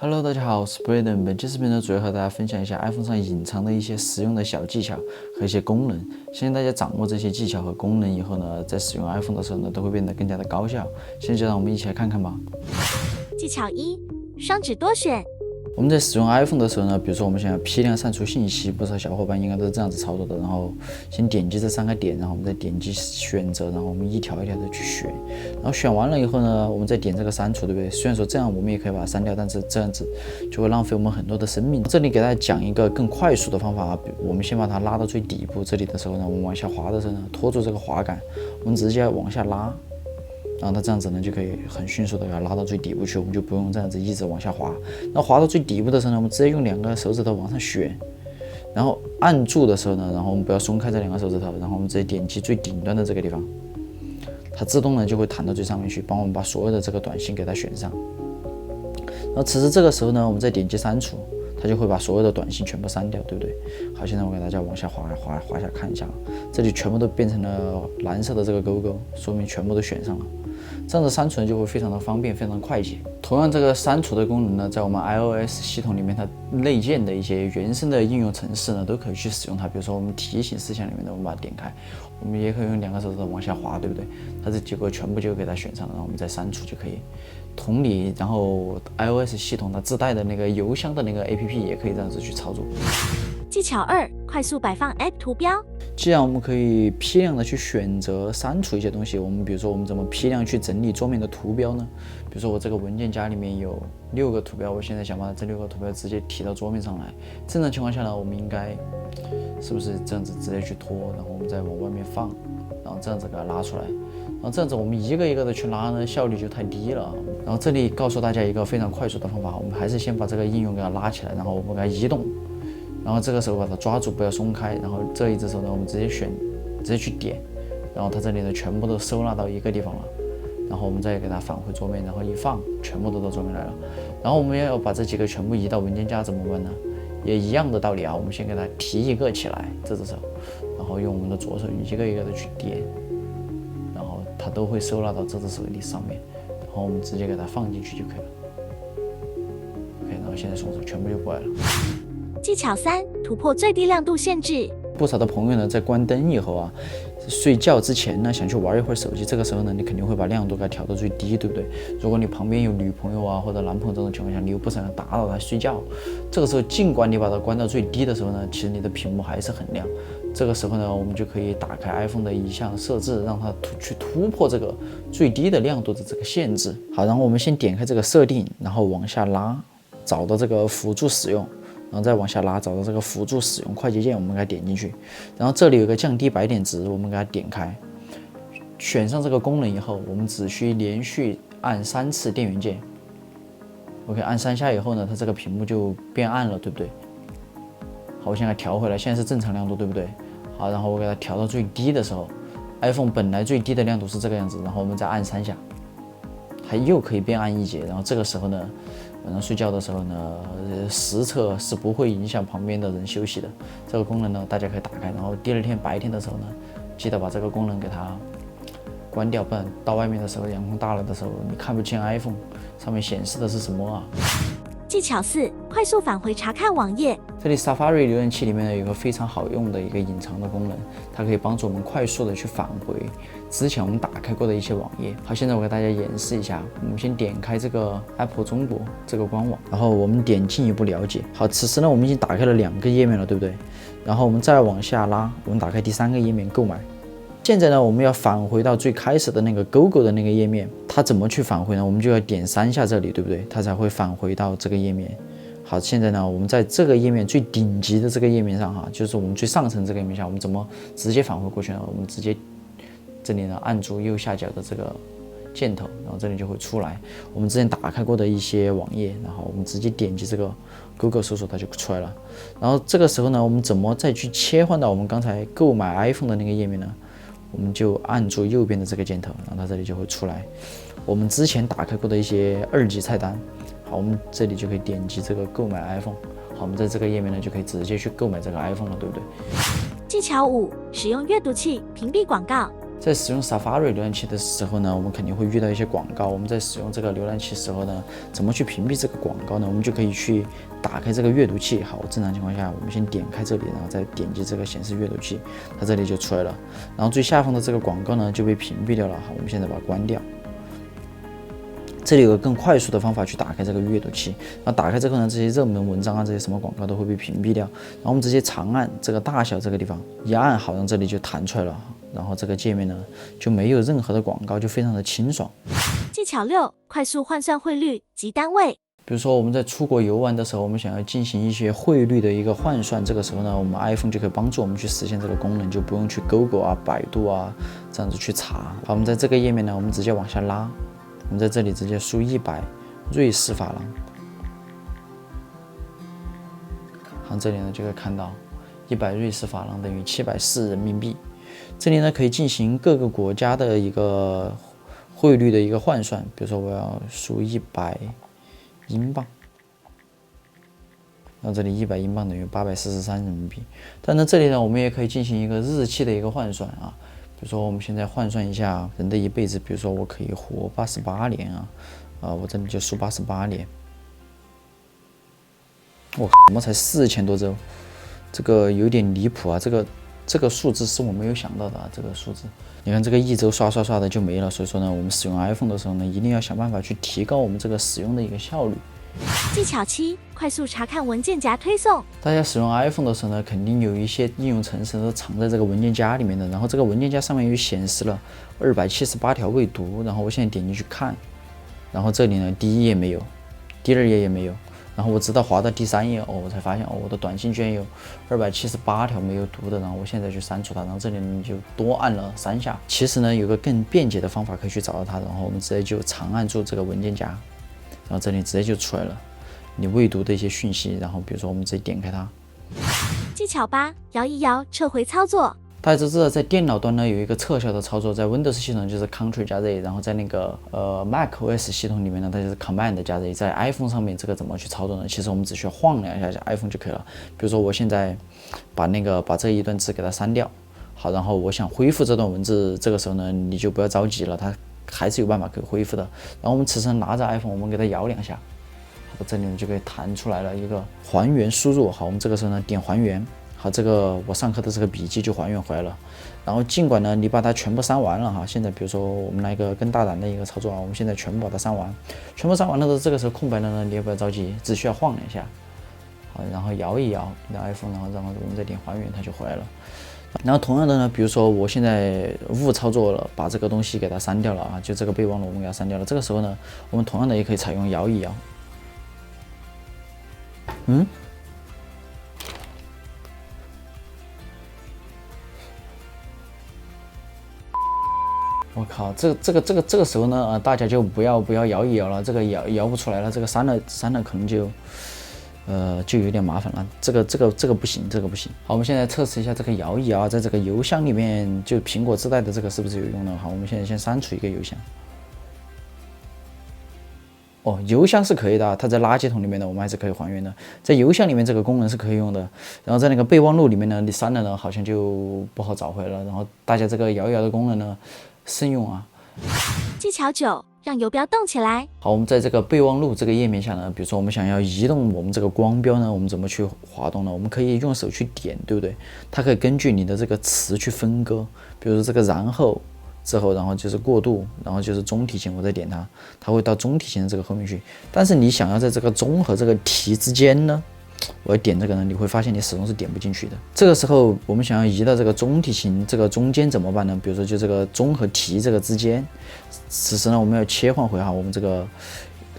Hello， 大家好，我是 Braden。本期视频呢，主要和大家分享一下 iPhone 上隐藏的一些实用的小技巧和一些功能。相信大家掌握这些技巧和功能以后呢，在使用 iPhone 的时候呢，都会变得更加的高效。现在就让我们一起来看看吧。技巧一：双指多选。我们在使用 iPhone 的时候呢，比如说我们想要批量删除信息，不少小伙伴应该都是这样子操作的。然后先点击这3个点，然后我们再点击选择，然后我们一条一条的去选。然后选完了以后呢，我们再点这个删除，对不对？虽然说这样我们也可以把它删掉，但是这样子就会浪费我们很多的生命。这里给大家讲一个更快速的方法，我们先把它拉到最底部，这里的时候呢，我们往下滑的时候呢，拖住这个滑杆，我们直接往下拉。然后它这样子呢，就可以很迅速的给它拉到最底部去，我们就不用这样子一直往下滑。那滑到最底部的时候呢，我们直接用2个手指头往上选，然后按住的时候呢，然后我们不要松开这2个手指头，然后我们直接点击最顶端的这个地方，它自动呢就会弹到最上面去，帮我们把所有的这个短信给它选上。然后此时这个时候呢，我们再点击删除，它就会把所有的短信全部删掉，对不对？好，现在我给大家往下滑下看一下，这里全部都变成了蓝色的这个勾勾，说明全部都选上了。这样子删除呢就会非常的方便，非常的快捷。同样，这个删除的功能呢，在我们 iOS 系统里面，它内建的一些原生的应用程式呢，都可以去使用它。比如说我们提醒事项里面的，我们把它点开，我们也可以用2个手指头往下滑，对不对？它这结果全部就给它选上了，然后我们再删除就可以。同理，然后 iOS 系统它自带的那个邮箱的那个 APP 也可以这样子去操作。技巧2：快速摆放 App 图标。既然我们可以批量的去选择删除一些东西，我们比如说我们怎么批量去整理桌面的图标呢？比如说我这个文件夹里面有6个图标，我现在想把这6个图标直接提到桌面上来。正常情况下呢，我们应该是不是这样子直接去拖，然后我们再往外面放，然后这样子给它拉出来。然后这样子我们一个一个的去拉呢，效率就太低了。然后这里告诉大家一个非常快速的方法，我们还是先把这个应用给它拉起来，然后我们给它移动。然后这个时候把它抓住，不要松开。然后这一只手呢，我们直接去点，然后它这里呢全部都收纳到一个地方了。然后我们再给它返回桌面，然后一放，全部都到桌面来了。然后我们要把这几个全部移到文件夹，怎么办呢？也一样的道理啊，我们先给它提一个起来，这只手，然后用我们的左手一个一个的去点，然后它都会收纳到这只手里上面。然后我们直接给它放进去就可以了。OK， 然后现在双手全部就过来了。技巧3：突破最低亮度限制。不少的朋友呢，在关灯以后啊，睡觉之前呢，想去玩一会儿手机，这个时候呢，你肯定会把亮度给它调到最低，对不对？如果你旁边有女朋友啊或者男朋友这种情况下，你又不想打扰他睡觉，这个时候尽管你把它关到最低的时候呢，其实你的屏幕还是很亮。这个时候呢，我们就可以打开 iPhone 的一项设置，让它去突破这个最低的亮度的这个限制。好，然后我们先点开这个设定，然后往下拉，找到这个辅助使用。然后再往下拉，找到这个辅助使用快捷键，我们给它点进去。然后这里有个降低白点值，我们给它点开。选上这个功能以后，我们只需连续按3次电源键。OK， 按3下以后呢，它这个屏幕就变暗了，对不对？好，我先给它调回来，现在是正常亮度，对不对？好，然后我给它调到最低的时候 ，iPhone 本来最低的亮度是这个样子，然后我们再按3下，它又可以变暗1截。然后这个时候呢，晚上睡觉的时候呢，实测是不会影响旁边的人休息的。这个功能呢，大家可以打开，然后第2天白天的时候呢，记得把这个功能给它关掉，不然到外面的时候，阳光大了的时候，你看不清 iPhone 上面显示的是什么啊。技巧4：快速返回查看网页。这里 Safari 浏览器里面呢有一个非常好用的一个隐藏的功能，它可以帮助我们快速的去返回之前我们打开过的一些网页。好，现在我给大家演示一下，我们先点开这个 Apple 中国这个官网，然后我们点进一步了解。好，此时呢我们已经打开了2个页面了，对不对？然后我们再往下拉，我们打开第3个页面购买。现在呢，我们要返回到最开始的那个勾勾的那个页面，它怎么去返回呢？我们就要点3下这里，对不对？它才会返回到这个页面。好，现在呢，我们在这个页面最顶级的这个页面上哈，就是我们最上层这个页面下，我们怎么直接返回过去呢？我们直接这里呢按住右下角的这个箭头，然后这里就会出来我们之前打开过的一些网页，然后我们直接点击这个Google 搜索，它就出来了。然后这个时候呢，我们怎么再去切换到我们刚才购买 iPhone 的那个页面呢？我们就按住右边的这个箭头，然后它这里就会出来我们之前打开过的一些2级菜单。好，我们这里就可以点击这个购买 iPhone。好，我们在这个页面呢就可以直接去购买这个 iPhone 了，对不对？技巧5：使用阅读器屏蔽广告。在使用 Safari 浏览器的时候呢，我们肯定会遇到一些广告。我们在使用这个浏览器时候呢，怎么去屏蔽这个广告呢？我们就可以去打开这个阅读器。好，正常情况下，我们先点开这里，然后再点击这个显示阅读器，它这里就出来了。然后最下方的这个广告呢就被屏蔽掉了。好，我们现在把它关掉。这里有个更快速的方法去打开这个阅读器，然后打开之后呢，这些热门文章啊，这些什么广告都会被屏蔽掉。然后我们直接长按这个大小这个地方，一按好，让这里就弹出来了。然后这个界面呢就没有任何的广告，就非常的清爽。技巧6：快速换算汇率及单位。比如说我们在出国游玩的时候，我们想要进行一些汇率的一个换算，这个时候呢，我们 iPhone 就可以帮助我们去实现这个功能，就不用去 Google 啊、百度啊这样子去查。好，我们在这个页面呢，我们直接往下拉，我们在这里直接输100瑞士法郎。好，这里呢就可以看到100瑞士法郎等于740人民币。这里呢可以进行各个国家的一个汇率的一个换算，比如说我要输100英镑，然后这里100英镑等于843人民币。但是这里呢，我们也可以进行一个日期的一个换算啊，比如说我们现在换算一下人的一辈子，比如说我可以活88年啊，我这里就输88年。我怎么才4000多周？这个有点离谱啊！这个数字是我没有想到的啊，这个数字。你看这个一周刷的就没了，所以说呢，我们使用 iPhone 的时候呢，一定要想办法去提高我们这个使用的一个效率。技巧7：快速查看文件夹推送。大家使用 iPhone 的时候呢，肯定有一些应用程式都藏在这个文件夹里面的，然后这个文件夹上面又显示了278条未读，然后我现在点进去看，然后这里呢第一页没有，第2页也没有。然后我直到滑到第3页我才发现我的短信居然有278条没有读的，然后我现在去删除它，然后这里呢就多按了3下。其实呢有个更便捷的方法可以去找到它，然后我们直接就长按住这个文件夹，然后这里直接就出来了你未读的一些讯息，然后比如说我们直接点开它。技巧8：摇一摇撤回操作。大家都知道，在电脑端呢有一个撤销的操作，在 Windows 系统就是 Ctrl 加 Z， 然后在那个macOS 系统里面呢，它就是 Command 加 Z。在 iPhone 上面这个怎么去操作呢？其实我们只需要晃2下 iPhone 就可以了。比如说我现在把这一段字给它删掉，好，然后我想恢复这段文字，这个时候呢你就不要着急了，它还是有办法可以恢复的。然后我们此时拿着 iPhone， 我们给它摇2下，好，这里呢就可以弹出来了一个还原输入。好，我们这个时候呢点还原。好，这个我上课的这个笔记就还原回来了。然后尽管呢你把它全部删完了哈，现在比如说我们来一个更大胆的一个操作啊，我们现在全部把它删完，全部删完了的这个时候空白了呢，你也不要着急，只需要晃2下，好，然后摇一摇你的 iPhone， 然后我们再点还原，它就回来了。然后同样的呢，比如说我现在误操作了，把这个东西给它删掉了啊，就这个备忘录我们给它删掉了。这个时候呢，我们同样的也可以采用摇一摇。我靠，这个时候呢，大家就不要摇一摇了，这个摇不出来了，这个删了可能就有点麻烦了，这个不行，这个不行。好，我们现在测试一下这个摇一摇，在这个邮箱里面，就苹果自带的这个是不是有用的？好，我们现在先删除一个邮箱。哦，邮箱是可以的，它在垃圾桶里面的，我们还是可以还原的。在邮箱里面这个功能是可以用的，然后在那个备忘录里面呢，你删了呢，好像就不好找回了。然后大家这个摇一摇的功能呢，慎用啊。技巧9：让游标动起来。好，我们在这个备忘录这个页面下呢，比如说我们想要移动我们这个光标呢，我们怎么去滑动呢？我们可以用手去点，对不对？它可以根据你的这个词去分割，比如说这个然后之后，然后就是过渡，然后就是中提醒，我再点它，它会到中提醒的这个后面去。但是你想要在这个中和这个提之间呢，我要点这个呢，你会发现你始终是点不进去的。这个时候我们想要移到这个中提醒这个中间怎么办呢？比如说就这个中和提这个之间，此时呢我们要切换回我们这个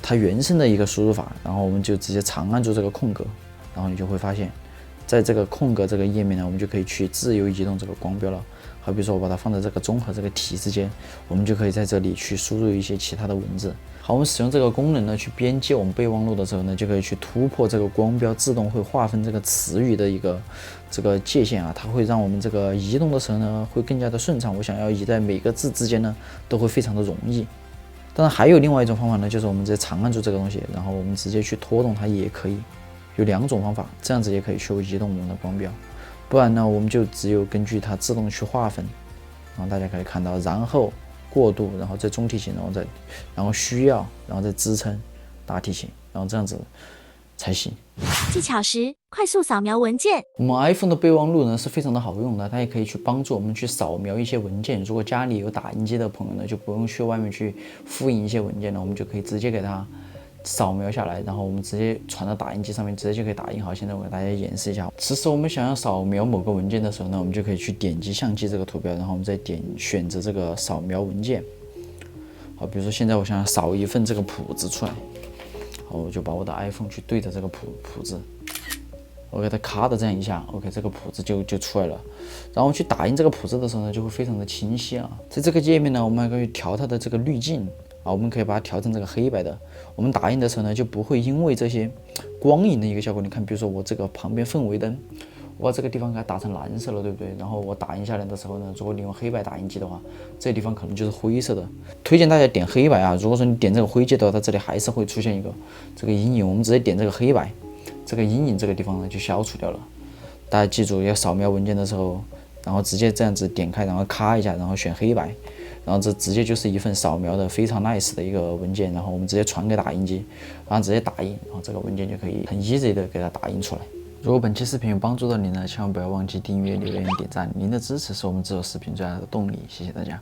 它原生的一个输入法，然后我们就直接长按住这个空格，然后你就会发现在这个空格这个页面呢，我们就可以去自由移动这个光标了。好，比如说我把它放在这个中和这个题之间，我们就可以在这里去输入一些其他的文字。好，我们使用这个功能呢，去编辑我们备忘录的时候呢，就可以去突破这个光标自动会划分这个词语的一个这个界限啊，它会让我们这个移动的时候呢，会更加的顺畅。我想要移在每个字之间呢，都会非常的容易。当然还有另外一种方法呢，就是我们直接长按住这个东西，然后我们直接去拖动它也可以。有2种方法，这样子也可以去移动我们的光标。不然呢，我们就只有根据它自动去划分，然后大家可以看到，然后过渡，然后再中题型，然后需要，然后再支撑大题型，然后这样子才行。技巧10：快速扫描文件。我们 iPhone 的备忘录呢是非常的好用的，它也可以去帮助我们去扫描一些文件。如果家里有打印机的朋友呢，就不用去外面去复印一些文件了，我们就可以直接给它扫描下来，然后我们直接传到打印机上面，直接就可以打印好。现在我给大家演示一下。此时我们想要扫描某个文件的时候呢，我们就可以去点击相机这个图标，然后我们再选择这个扫描文件。好，比如说现在我想要扫一份这个谱子出来，好，我就把我的 iPhone 去对着这个谱子。我给它咔的这样一下 ，OK， 这个谱子就出来了。然后去打印这个谱子的时候呢，就会非常的清晰啊。在这个界面呢，我们还可以调它的这个滤镜啊，我们可以把它调成这个黑白的。我们打印的时候呢，就不会因为这些光影的一个效果。你看，比如说我这个旁边氛围灯，我把这个地方给它打成蓝色了，对不对？然后我打印下来的时候呢，如果你用黑白打印机的话，这个地方可能就是灰色的。推荐大家点黑白啊。如果说你点这个灰阶的话，它这里还是会出现一个这个阴影。我们直接点这个黑白。这个阴影这个地方呢就消除掉了。大家记住，要扫描文件的时候，然后直接这样子点开，然后咔一下，然后选黑白，然后这直接就是一份扫描的非常 nice 的一个文件，然后我们直接传给打印机，然后直接打印，然后这个文件就可以很 easy 的给它打印出来。如果本期视频有帮助到您呢，千万不要忘记订阅、留言、点赞，您的支持是我们制作视频最大的动力，谢谢大家。